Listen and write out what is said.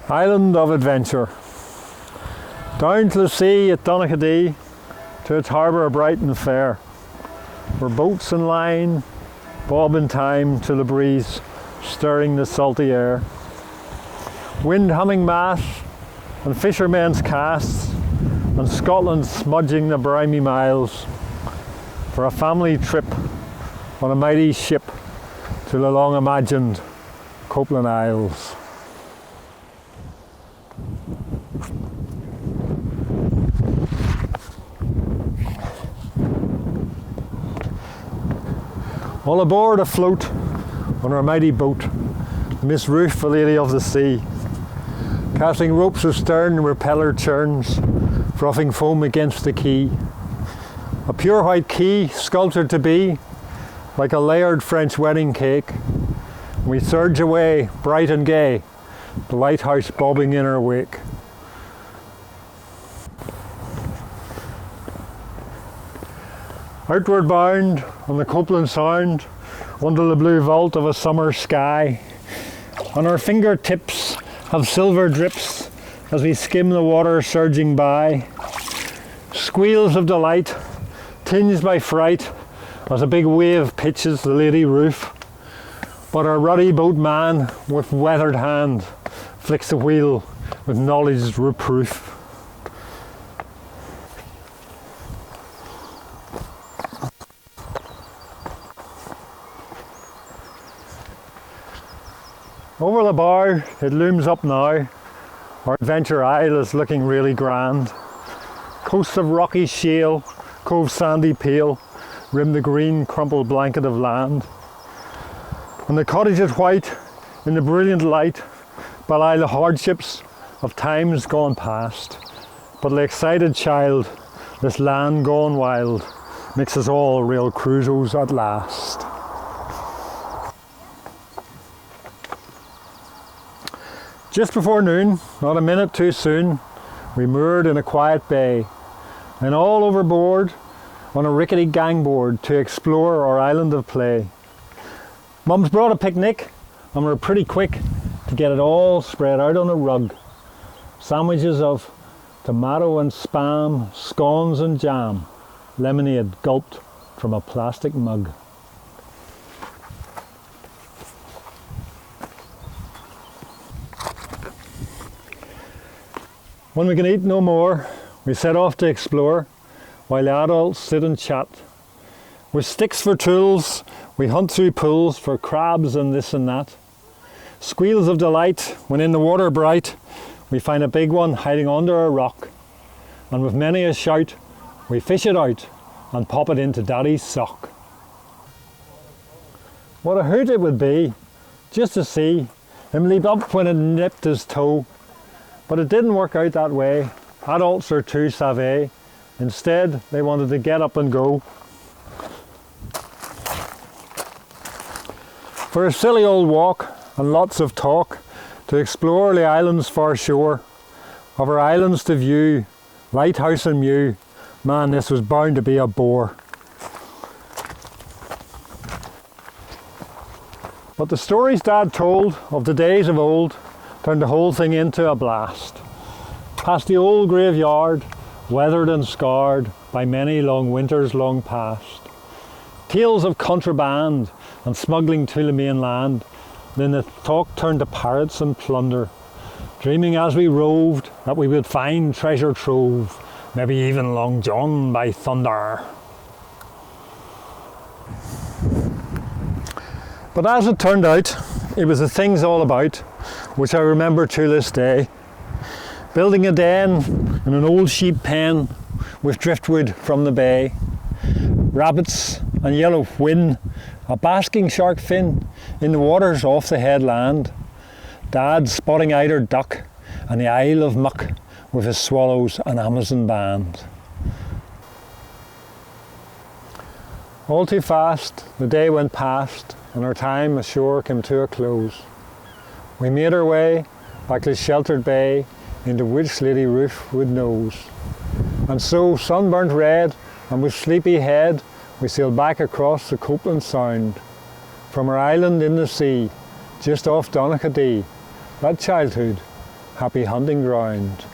Island of adventure. Down to the sea at Donaghadee, to its harbour bright and fair, where boats and line bob in time to the breeze stirring the salty air. Wind humming masts and fishermen's casts, and Scotland smudging the briny miles, for a family trip on a mighty ship to the long imagined Copeland Isles. All aboard afloat on our mighty boat, Miss Ruth, the Lady of the Sea, casting ropes astern and propeller churns, frothing foam against the quay. A pure white quay sculptured to be like a layered French wedding cake. We surge away, bright and gay, the lighthouse bobbing in our wake. Outward bound on the Copeland Sound, under the blue vault of a summer sky, on our fingertips have silver drips as we skim the water surging by. Squeals of delight, tinged by fright, as a big wave pitches the Lady Ruth. But our ruddy boatman with weathered hand flicks the wheel with knowledge's reproof. Over the bow, it looms up now. Our adventure isle is looking really grand. Coasts of rocky shale, coves sandy pale, rim the green crumpled blanket of land. And the cottages white in the brilliant light belie the hardships of times gone past. But the excited child, this land gone wild, makes us all real cruisers at last. Just before noon, not a minute too soon, we moored in a quiet bay, and all overboard on a rickety gangboard to explore our island of play. Mum's brought a picnic, and we're pretty quick to get it all spread out on a rug. Sandwiches of tomato and spam, scones and jam, lemonade gulped from a plastic mug. When we can eat no more, we set off to explore, while the adults sit and chat. With sticks for tools, we hunt through pools for crabs and this and that. Squeals of delight when in the water bright, we find a big one hiding under a rock. And with many a shout, we fish it out and pop it into Daddy's sock. What a hoot it would be, just to see him leap up when it nipped his toe. But it didn't work out that way. Adults are too savvy. Instead, they wanted to get up and go. For a silly old walk and lots of talk to explore the island's far shore, of our islands to view, lighthouse and mew, man, this was bound to be a bore. But the stories Dad told of the days of old turned the whole thing into a blast. Past the old graveyard, weathered and scarred by many long winters long past. Tales of contraband and smuggling to the mainland, then the talk turned to pirates and plunder, dreaming as we roved that we would find treasure trove, maybe even Long John by thunder. But as it turned out, it was the things all about which I remember to this day. Building a den in an old sheep pen with driftwood from the bay, rabbits and yellow whin, a basking shark fin in the waters off the headland, Dad spotting eider duck and the Isle of Muck with his swallows and Amazon band. All too fast the day went past and our time ashore came to a close. We made our way back to sheltered bay into which Lady Ruth would knows. And so, sunburnt red and with sleepy head, we sailed back across the Copeland Sound from our island in the sea, just off Donaghadee, that childhood happy hunting ground.